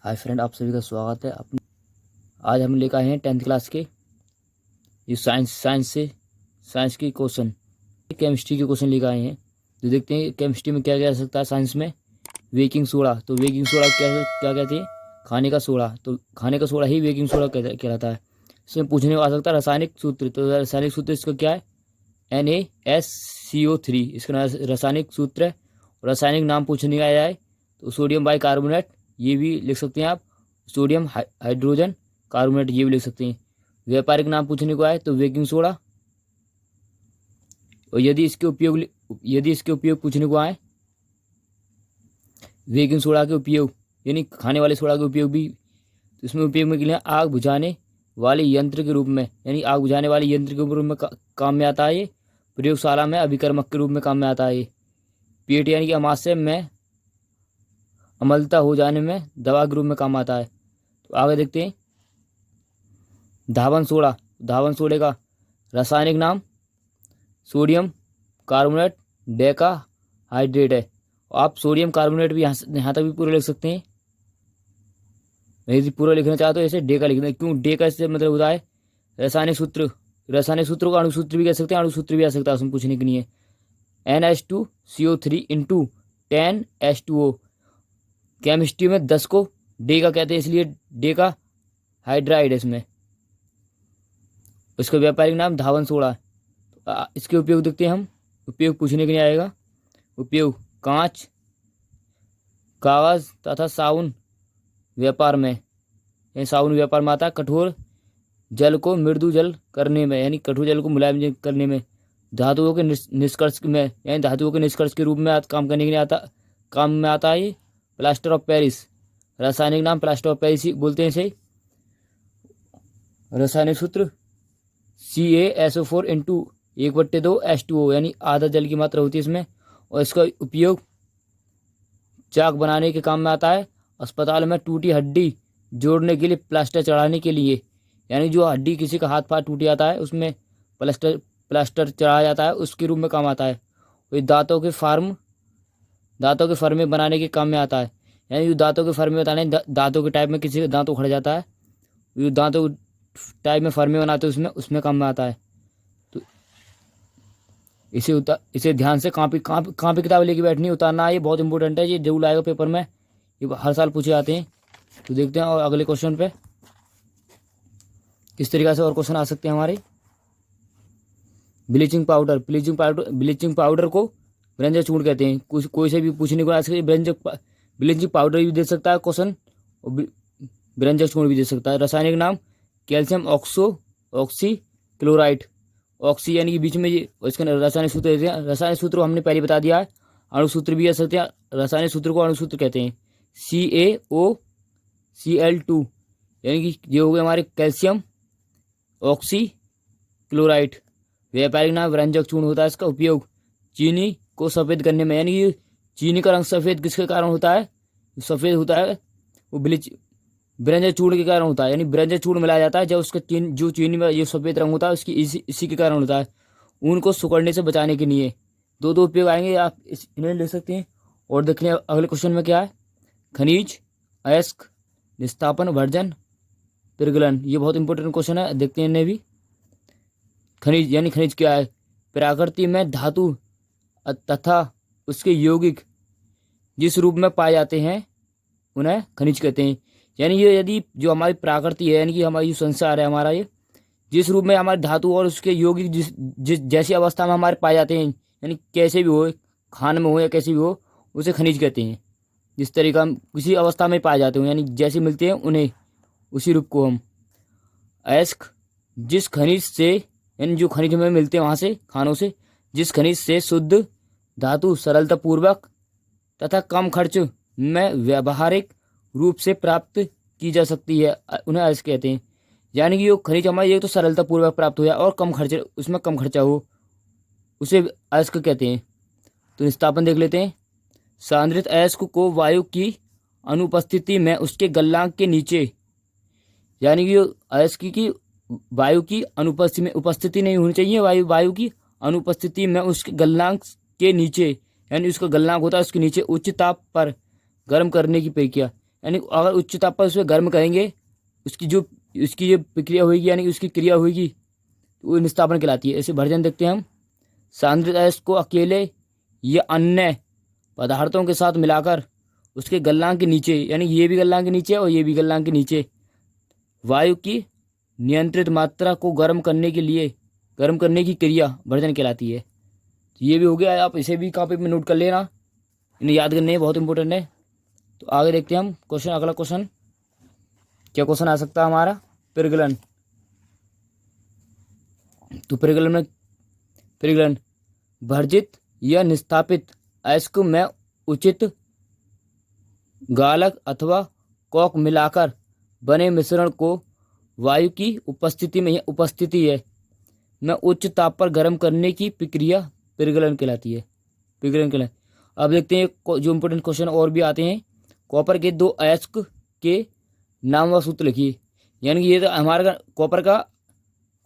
Hi friend, आप सभी का स्वागत है। अपने आज हम लेकर आए हैं 10th क्लास के ये साइंस के क्वेश्चन, केमिस्ट्री के क्वेश्चन लेकर आए हैं। तो देखते हैं केमिस्ट्री में क्या क्या आ सकता है। साइंस में बेकिंग सोडा, तो बेकिंग सोडा क्या क्या कहते हैं? खाने का सोडा। तो खाने का सोडा ही बेकिंग सोडा कहलाता है। इसमें पूछने को आ सकता है रासायनिक सूत्र। तो रासायनिक सूत्र इसका क्या है? NaSCO3 इसका रासायनिक सूत्र है। रासायनिक नाम पूछने का आया है तो सोडियम बाइकार्बोनेट, ये भी लिख सकते हैं आप। सोडियम हाइड्रोजन कार्बोनेट, ये भी लिख सकते हैं। व्यापारिक नाम पूछने को आए तो बेकिंग सोडा। और यदि इसके उपयोग पूछने को आए, बेकिंग सोडा के उपयोग यानी खाने वाले सोडा के उपयोग भी, तो इसमें उपयोग में के लिए आग बुझाने वाले यंत्र के रूप में, यानी आग बुझाने वाले यंत्र के रूप में काम में आता है। ये प्रयोगशाला में अभिकर्मक के रूप में काम में आता है। ये पेट यानी कि अमाशय में अम्लता हो जाने में दवा के रूप में काम आता है। तो आगे देखते हैं धावन सोडा। धावन सोडे का रासायनिक नाम सोडियम कार्बोनेट डेका हाइड्रेट है। आप सोडियम कार्बोनेट भी यहाँ तक भी पूरा लिख सकते हैं। यदि पूरा लिखना चाहते हो ऐसे डेका लिखना। क्यों डेका? इससे मतलब होता है रासायनिक सूत्र। रासायनिक सूत्र को अणुसूत्र भी कह सकते हैं, अणुसूत्र भी आ सकता है उसमें पूछने के लिए। NH2CO3 into 10H2O। केमिस्ट्री में 10 को डेका कहते हैं, इसलिए डेका हाइड्राइड है इसमें। इसका व्यापारिक नाम धावन सोडा है। इसके उपयोग देखते हैं हम। उपयोग पूछने के लिए आएगा। उपयोग कांच, कागज तथा साबुन व्यापार में, साबुन व्यापार में आता है। कठोर जल को मृदु जल करने में, यानी कठोर जल को मुलायम करने में। धातुओं के निष्कर्ष में, यानी धातुओं के निष्कर्ष के रूप में काम करने के लिए काम में आता है। ये प्लास्टर ऑफ पेरिस। रासायनिक नाम प्लास्टर ऑफ पेरिस बोलते हैं इसे। रासायनिक सूत्र CaSO4 इंटू 1/2H2O, यानी आधा जल की मात्रा होती है इसमें। और इसका उपयोग चाक बनाने के काम में आता है। अस्पताल में टूटी हड्डी जोड़ने के लिए, प्लास्टर चढ़ाने के लिए, यानी जो हड्डी किसी का हाथ पाँव टूट जाता है उसमें प्लास्टर चढ़ाया जाता है, उसके रूप में काम आता है। और दांतों के फर्मे बनाने के काम में आता है। यानी जो दांतों के फर्मे बताने, दांतों के टाइप में किसी का दांत उखड़ जाता है, जो दांतों टाइप में फर्मे बनाते हैं उसमें काम में आता है। तो इसे ध्यान से कापी किताब लेके बैठनी, उतारना। ये बहुत इंपॉर्टेंट है, ये जरूर आएगा पेपर में, ये हर साल पूछे जाते हैं। तो देखते हैं और अगले क्वेश्चन पे किस तरीके से और क्वेश्चन आ सकते हैं हमारे। ब्लीचिंग पाउडर को व्यंजक चूर्ण कहते हैं। कोई से भी पूछने को आ सकते। ब्लीचिंग पाउडर भी दे सकता है क्वेश्चन, और व्यंजक चूर्ण भी दे सकता है। रासायनिक नाम कैल्शियम ऑक्सी क्लोराइड। ऑक्सी यानी कि बीच में ये, इसका रासायनिक सूत्र देते हैं। रासायनिक सूत्र हमने पहले बता दिया है। अणुसूत्र भी आ सकते हैं। रासायनिक सूत्र को अणुसूत्र कहते हैं। CaOCl2, यानी कि ये हो गए हमारे कैल्शियम ऑक्सी क्लोराइड। व्यापारिक नाम व्यंजक चूर्ण होता है। इसका उपयोग चीनी को सफ़ेद करने में, यानी कि चीनी का रंग सफ़ेद किसके कारण होता है? सफ़ेद होता है वो व्यंजक चूर्ण के कारण होता है। यानी व्यंजक चूर्ण मिलाया जाता है जब उसका जो चीनी में ये सफ़ेद रंग होता है, उसकी इसी के कारण होता है। ऊन को सिकुड़ने से बचाने के लिए दो उपयोग आएंगे, आप इन्हें ले सकते हैं। और देख लें अगले क्वेश्चन में क्या है। खनिज अयस्क निस्तापन वर्जन प्रगलन, ये बहुत इंपॉर्टेंट क्वेश्चन है, देखते हैं इन्हें भी। खनिज यानी खनिज क्या है? प्रकृति में धातु तथा उसके यौगिक जिस रूप में पाए जाते हैं उन्हें खनिज कहते हैं। यानी ये यदि जो हमारी प्रकृति है, यानी कि हमारी जो संसार है हमारा, ये जिस रूप में हमारे धातु और उसके यौगिक जिस जैसी अवस्था में हमारे पाए जाते हैं, यानी कैसे भी हो, खान में हो या कैसे भी हो, उसे खनिज कहते हैं। जिस तरीका हम किसी अवस्था में पाए जाते हो, यानी जैसे मिलते हैं उन्हें, उसी रूप को हम। अयस्क जिस खनिज से, यानी जो खनिज हमें मिलते हैं वहाँ से, खानों से, जिस खनिज से शुद्ध धातु सरलतापूर्वक तथा कम खर्च में व्यावहारिक रूप से प्राप्त की जा सकती है, उन्हें अयस्क कहते हैं। यानी कि जो खनिज हमारे ये तो सरलतापूर्वक प्राप्त हो जाए और उसमें कम खर्चा हो, उसे अयस्क कहते हैं। तो निस्तापन देख लेते हैं। सांद्रित अयस्क को वायु की अनुपस्थिति में उसके गलनांक के नीचे, यानी कि अयस्क की वायु की उपस्थिति नहीं होनी चाहिए, वायु की अनुपस्थिति में उसके गलनांक के नीचे, यानी उसका गलनांक होता है उसके नीचे, उच्च ताप पर गर्म करने की प्रक्रिया, यानी अगर उच्च ताप पर उसे गर्म करेंगे, उसकी जो प्रक्रिया होगी यानी उसकी क्रिया होगी वो निस्तापन कहलाती है। ऐसे भर्जन देखते हैं हम। सांद्रित अयस्क को अकेले या अन्य पदार्थों के साथ मिलाकर उसके गलनांक के नीचे, यानी ये भी गलनांक के नीचे और ये भी गलनांक के नीचे, वायु की नियंत्रित मात्रा को गर्म करने की क्रिया भर्जन कहलाती है। तो ये भी हो गया, आप इसे भी कॉपी में नोट कर लेना, इन्हें याद करने हैं, बहुत इंपॉर्टेंट है। तो आगे देखते हैं हम क्वेश्चन, अगला क्वेश्चन क्या क्वेश्चन आ सकता है हमारा, प्रगलन। तो प्रगलन भर्जित या निस्तापित अयस्क में उचित गालक अथवा कॉक मिलाकर बने मिश्रण को वायु की उपस्थिति में उच्च ताप पर गर्म करने की प्रक्रिया प्रगलन कहलाती है। अब देखते हैं जो इम्पोर्टेंट क्वेश्चन और भी आते हैं। कॉपर के 2 अयस्क के नाम व सूत्र लिखिए। यानी कि ये तो हमारा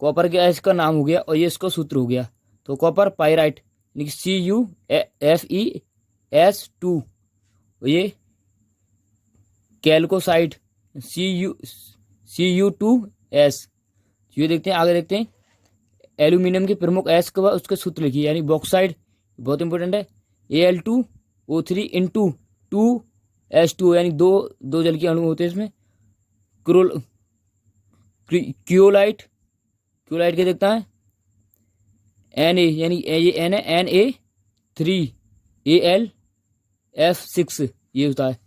कॉपर के अयस्क का नाम हो गया और ये इसका सूत्र हो गया। तो कॉपर पाइराइट यानी कि CuFeS2, ये कैल्कोसाइट Cu2S। ये देखते हैं, आगे देखते हैं। एल्यूमिनियम के प्रमुख अयस्क व उसके सूत्र लिखिए। यानी बॉक्साइड बहुत इंपॉर्टेंट है, Al2O3 × 2S2, यानी दो जल के अणु होते हैं इसमें। क्योलाइट क्या देखता है, Na, यानी ये N है, Na3Al(F6), ये होता है।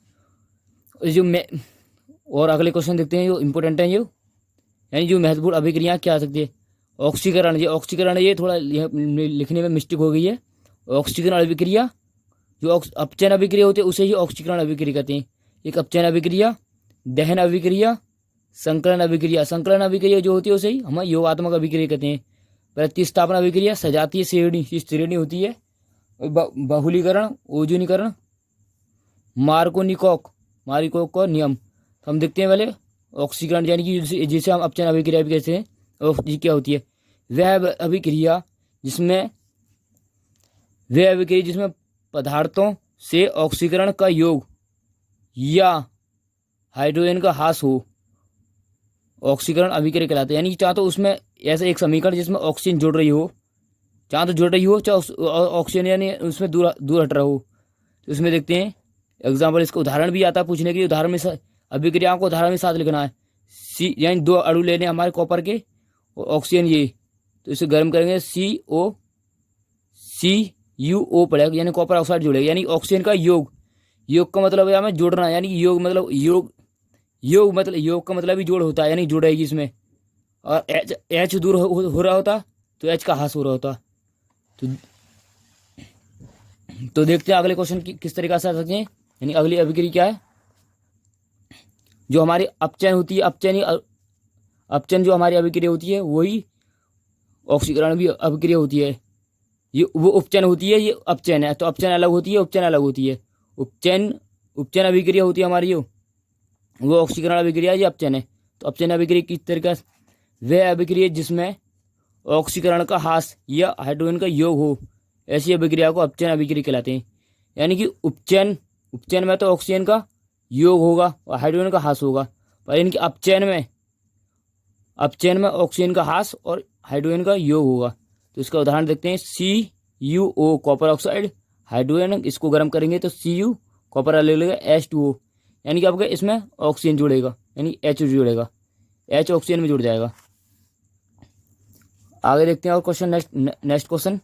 और अगले क्वेश्चन देखते हैं, जो इम्पोर्टेंट है यानी जो महत्वपूर्ण अभिक्रिया क्या आ सकती है। ऑक्सीकरण, ये थोड़ा लिखने में मिस्टेक हो गई है। ऑक्सीकरण अभिक्रिया, जो अपचयन अभिक्रिया होती है उसे ही ऑक्सीकरण अभिक्रिया कहते हैं। एक अपचयन अभिक्रिया, दहन अभिक्रिया, संकलन अभिक्रिया जो होती है उसे ही हम योगात्मक अभिक्रिया कहते हैं। प्रतिस्थापन अभिक्रिया सजातीय श्रेणी होती है। बहुलीकरण, ओजोनीकरण, मार्कोनिकॉक का नियम। तो हम देखते हैं पहले ऑक्सीकरण, यानी कि जिसे हम अपचयन अभिक्रिया भी कहते हैं। और क्या होती है, वह अभिक्रिया जिसमें पदार्थों से ऑक्सीकरण का योग या हाइड्रोजन का ह्रास हो, ऑक्सीकरण अभिक्रिया कहलाते हैं। यानी चाहे तो उसमें ऐसा एक समीकरण जिसमें ऑक्सीजन जुड़ रही हो, चाहे ऑक्सीजन यानी उसमें दूर हट रहा हो। तो उसमें देखते हैं एग्जाम्पल, इसका उदाहरण भी आता है पूछने के लिए। उदाहरण में अभिक्रियाओं को उदाहरण में साथ लिखना है। यानी 2 अणु लेने हमारे कॉपर के और ऑक्सीजन ये, तो इसे गर्म करेंगे CuO पड़ेगा, यानी कॉपर ऑक्साइड जुड़ेगा। यानी ऑक्सीजन का योग का मतलब है हमें जोड़ना, यानी योग का मतलब ही जोड़ होता है, यानी जुड़ेगी इसमें। और H दूर हो रहा होता तो H का ह्रास हो रहा होता। तो देखते हैं अगले क्वेश्चन किस तरीके से आ सकते हैं। यानी अगली अभिक्रिया क्या है, जो हमारी अपचयन होती है, अपचयन जो हमारी अभिक्रिया होती है वही ऑक्सीकरण भी अभिक्रिया होती है। ये वो उपचयन होती है, ये अपचयन है। तो अपचयन अलग होती है, उपचयन अलग होती है। उपचयन अभिक्रिया होती है हमारी, वो ऑक्सीकरण अभिक्रिया, ये अपचयन है। तो अपचयन अभिक्रिया किस तरीके से, वह अभिक्रिया जिसमें ऑक्सीकरण का ह्रास या हाइड्रोजन का योग हो, ऐसी अभिक्रिया को अपचयन अभिक्रिया कहलाते हैं। यानी कि उपचयन में तो ऑक्सीजन का योग होगा और हाइड्रोजन का ह्रास होगा, पर इनके अपचयन में ऑक्सीजन का ह्रास और हाइड्रोजन का योग होगा। तो इसका उदाहरण देखते हैं। CuO कॉपर ऑक्साइड, हाइड्रोजन इसको गर्म करेंगे तो Cu कॉपर अलग लगेगा, H2O, यानी कि आपका इसमें ऑक्सीजन जुड़ेगा, यानी H जुड़ेगा, H ऑक्सीजन में जुड़ जाएगा। आगे देखते हैं और क्वेश्चन, नेक्स्ट क्वेश्चन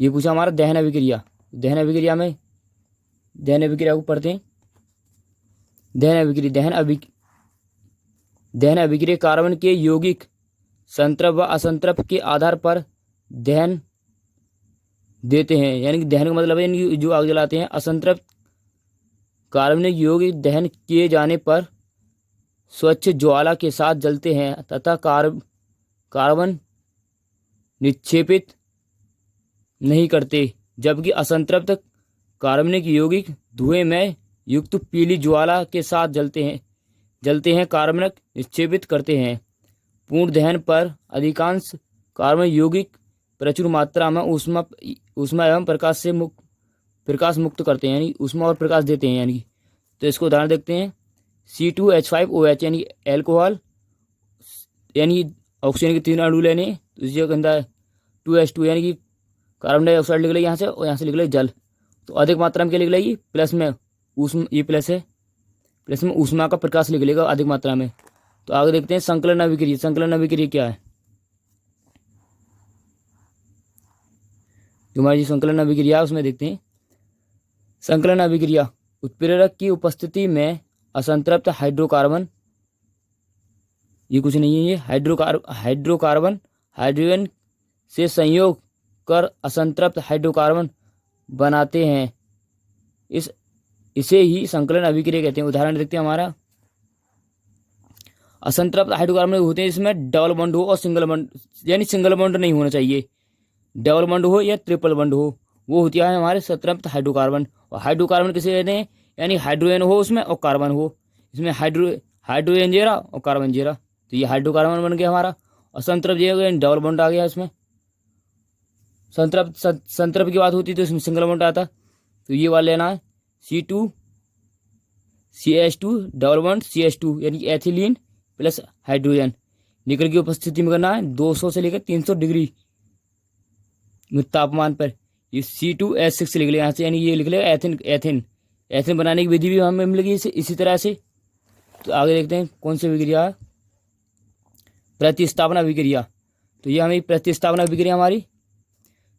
ये पूछा हमारा दहन अभिक्रिया। दहन अभिक्रिया को पढ़ते हैं। दहन अभिक्रिया कार्बन के यौगिक संतृप्त व असंतृप्त के आधार पर दहन देते हैं। यानी कि दहन का मतलब है जो आग जलाते हैं। असंतृप्त कार्बनिक यौगिक दहन किए जाने पर स्वच्छ ज्वाला के साथ जलते हैं तथा कार्बन निक्षेपित नहीं करते, जबकि असंतृप्त कार्बनिक यौगिक धुएं में युक्त पीली ज्वाला के साथ जलते हैं कार्बन निक्षेपित करते हैं। पूर्ण दहन पर अधिकांश कार्बन यौगिक प्रचुर मात्रा में ऊष्मा एवं प्रकाश मुक्त करते हैं, यानी ऊष्मा और प्रकाश देते हैं। यानी तो इसको उदाहरण देखते हैं। C2H5OH यानी एल्कोहल, यानी ऑक्सीजन के 3 अणु लेने, तो इसी के अंदर 2H2 यानी कि कार्बन डाइऑक्साइड निकलेगी यहाँ से, और यहाँ से निकले जल। तो अधिक मात्रा में क्या निकलेगी, प्लस में ऊष्मा, ये प्लस है, प्लस में ऊष्मा का प्रकाश निकलेगा अधिक मात्रा में। तो आगे देखते हैं संकलन अभिक्रिया। संकलन अभिक्रिया क्या है, जो हमारी संकलन अभिक्रिया उसमें देखते हैं। संकलन अभिक्रिया उत्प्रेरक की उपस्थिति में असंतृप्त हाइड्रोकार्बन, ये कुछ नहीं है, ये हाइड्रोकार्बन हाइड्रोजन से संयोग कर असंतृप्त हाइड्रोकार्बन बनाते हैं। इसे ही संकलन अभिक्रिया कहते हैं। उदाहरण देखते हैं हमारा। असंतृप्त हाइड्रोकार्बन होते हैं इसमें डबल बॉन्ड हो और सिंगल बॉन्ड, यानी सिंगल बॉन्ड नहीं होना चाहिए, डबल बॉन्ड हो या ट्रिपल बॉन्ड हो, वो होती है हमारे संतृप्त हाइड्रोकार्बन। और हाइड्रोकार्बन किसे कहते हैं, यानी हाइड्रोजन हो उसमें और कार्बन हो, इसमें हाइड्रोजन जेरा और कार्बन जेरा, तो ये हाइड्रोकार्बन बन गया हमारा। और संतृप्त जेरा डबल बॉन्ड आ गया इसमें। संतृप्त की बात होती तो इसमें सिंगल बॉन्ड आता, तो ये वाला लेना है C2CH2 डबल बॉन्ड CH2 यानी एथिलीन प्लस हाइड्रोजन। निकल की उपस्थिति में करना है 200 से लेकर 300 डिग्री तापमान पर। ये C2H6 लिख ले यहाँ से, यानी ये लिख लेगा एथिन बनाने की विधि भी हमें मिलेगी इसी तरह से। तो आगे देखते हैं कौन सी विक्रिया है, प्रतिस्थापना विक्रिया। तो ये हमें प्रतिस्थापना विक्रिया हमारी,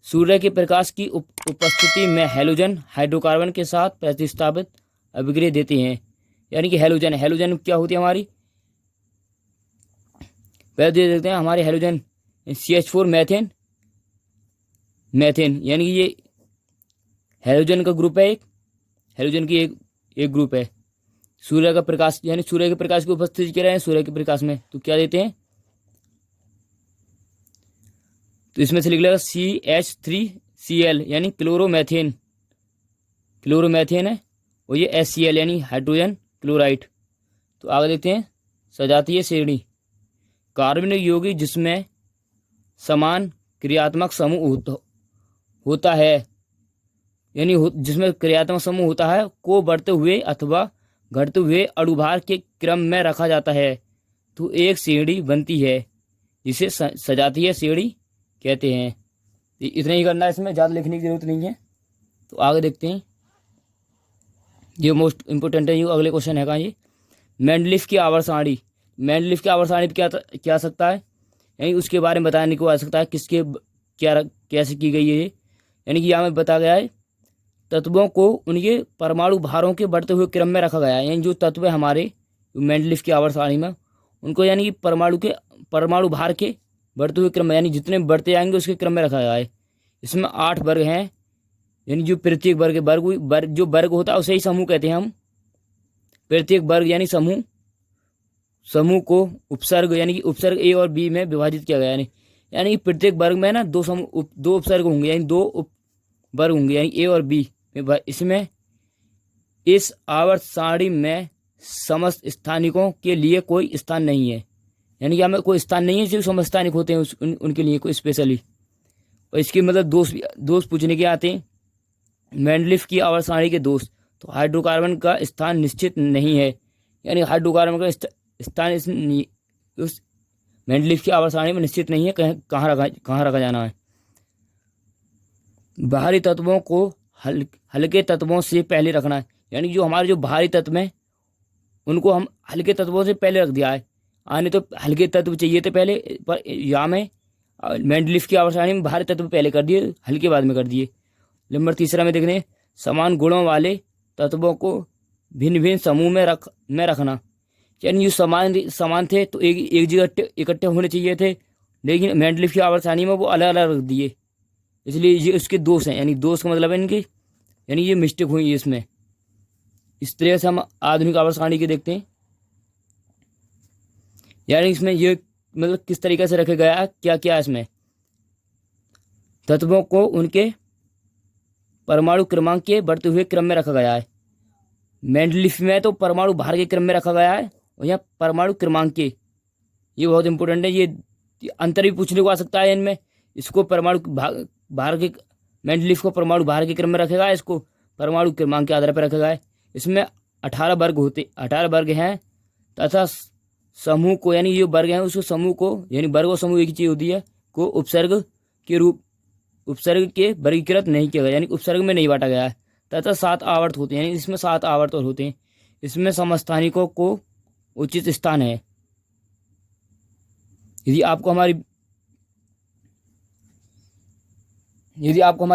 सूर्य के प्रकाश की उपस्थिति में हैलोजन हाइड्रोकार्बन के साथ प्रतिस्थापित अभिक्रिया देते हैं। यानी कि हैलोजन क्या होती है हमारी, पहले देखते हैं हमारे हैलोजन CH4 मैथेन, यानी कि ये हैलोजन का ग्रुप है, एक हैलोजन की एक ग्रुप है। सूर्य का प्रकाश, यानी सूर्य के प्रकाश की उपस्थिति कह रहे हैं सूर्य के प्रकाश में, तो क्या देते हैं, तो इसमें से लिख लेगा CH3Cl यानी क्लोरोमेथेन है, और ये HCl यानी हाइड्रोजन क्लोराइड। तो आगे देखते हैं सजातीय श्रेणी। कार्बनिक यौगिक जिसमें समान क्रियात्मक समूह होता है, यानी जिसमें क्रियात्मक समूह होता है को बढ़ते हुए अथवा घटते हुए अणुभार के क्रम में रखा जाता है, तो एक श्रेणी बनती है जिसे सजातीय श्रेणी कहते हैं। इतना ही करना है, इसमें ज़्यादा लिखने की जरूरत नहीं है। तो आगे देखते हैं, ये मोस्ट इंपोर्टेंट है, ये अगले क्वेश्चन है ये मेंडलीफ की आवर्त सारणी। मेंडलीफ की आवर्त सारणी क्या आ सकता है, यानी उसके बारे में बताने को आ सकता है, किसके क्या कैसे की गई है ये। यानी कि यहाँ में बताया गया है तत्वों को उनके परमाणु भारों के बढ़ते हुए क्रम में रखा गया है। यानी जो तत्व है हमारे मेंडलीफ की आवर्त सारणी में, उनको यानी कि परमाणु भार के बढ़ते हुए क्रम में, यानी जितने बढ़ते जाएंगे उसके क्रम में रखा गया है। इसमें 8 वर्ग हैं, यानी जो प्रत्येक वर्ग जो वर्ग होता है उसे ही समूह कहते हैं हम। प्रत्येक वर्ग यानी समूह को उपसर्ग, यानी कि उपसर्ग A और B में विभाजित किया गया है। यानी प्रत्येक वर्ग में ना दो उपसर्ग होंगे, यानी 2 उपवर्ग होंगे, यानी A और B में। इसमें इस आवर्त सारणी में समस्त स्थानिकों के लिए कोई स्थान नहीं है, यानी कि हमें कोई स्थान नहीं है, सिर्फ समस्त स्थानिक होते हैं उनके लिए कोई स्पेशली। और इसके मतलब दोष पूछने के आते हैं। मेंडलीफ की आवर्त सारणी के दोष, तो हाइड्रोकार्बन का स्थान निश्चित नहीं है, यानी हाइड्रोकार्बन का स्थान उस मेंडलीफ की आवर्त सारणी में निश्चित नहीं है, कहाँ रखा जाना है। बाहरी तत्वों को हल्के तत्वों से पहले रखना है, यानी जो हमारे जो बाहरी तत्व हैं उनको हम हल्के तत्वों से पहले रख दिया है। आने तो हल्के तत्व चाहिए थे पहले, पर यहाँ में मेंडलीफ की आवर्त सारणी में बाहरी तत्व पहले कर दिए, हल्के बाद में कर दिए। नंबर 3 में देखने समान गुणों वाले तत्वों को भिन्न भिन्न समूह में रखना, यानी जो समान थे तो एक जगह इकट्ठे होने चाहिए थे, लेकिन मेंडलीफ की आवर्त सारणी में वो अलग अलग रख दिए, इसलिए ये उसके दोष हैं। यानी दोष का मतलब है इनकी, यानी ये मिस्टेक हुई है इसमें। इस तरह से हम आधुनिक आवर्त सारणी के देखते हैं, यानी इसमें ये मतलब किस तरीके से रखा गया है, क्या क्या इसमें तत्वों को उनके परमाणु क्रमांक के बढ़ते हुए क्रम में रखा गया है। मेंडलीफ में तो परमाणु भार के क्रम में रखा गया है, और यहाँ परमाणु क्रमांक के, ये बहुत इंपॉर्टेंट है, ये अंतर भी पूछने को आ सकता है इनमें। इसको परमाणु भार के, मेंडलीफ को परमाणु भार के क्रम में रखेगा, इसको परमाणु क्रमांक के आधार पर रखा गया है। इसमें 18 वर्ग हैं तथा समूह को यानी ये वर्ग हैं उसको समूह को यानी वर्ग और समूह एक ही चीज होती है को उपसर्ग के वर्गीकृत नहीं किया गया यानी उपसर्ग में नहीं बांटा गया है तथा 7 आवर्त होते हैं यानी इसमें 7 आवर्त और होते हैं। इसमें समस्थानिकों को उचित स्थान है। यदि आपको हमारी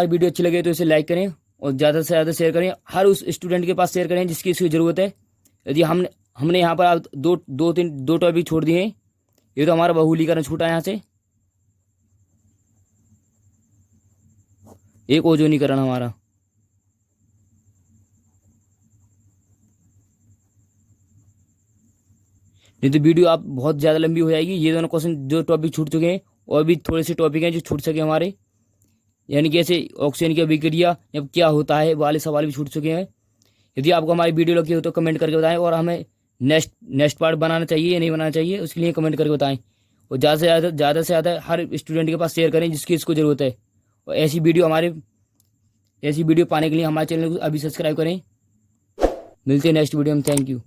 वीडियो अच्छी लगे तो इसे लाइक करें और ज़्यादा से ज़्यादा शेयर करें। हर उस स्टूडेंट के पास शेयर करें जिसकी इसकी ज़रूरत है। यदि हमने यहाँ पर अब दो टॉपिक छोड़ दिए हैं। ये तो हमारा बहुलीकरण छूटा यहाँ से, एक ओजोनीकरण हमारा। नहीं तो वीडियो आप बहुत ज़्यादा लंबी हो जाएगी। ये दोनों क्वेश्चन जो टॉपिक छूट चुके हैं और भी थोड़े से टॉपिक हैं जो छूट सके हमारे, यानी कि ऐसे ऑक्सीजन की अभिक्रिया जब क्या होता है वाले सवाल भी छूट चुके हैं। यदि आपको हमारी वीडियो लगी हो तो कमेंट करके बताएं और हमें नेक्स्ट पार्ट बनाना चाहिए या नहीं बनाना चाहिए उसके लिए कमेंट करके बताएं। और ज़्यादा से ज़्यादा हर स्टूडेंट के पास शेयर करें जिसकी इसको ज़रूरत है। और ऐसी वीडियो पाने के लिए हमारे चैनल को अभी सब्सक्राइब करें। मिलते हैं नेक्स्ट वीडियो में। Thank you.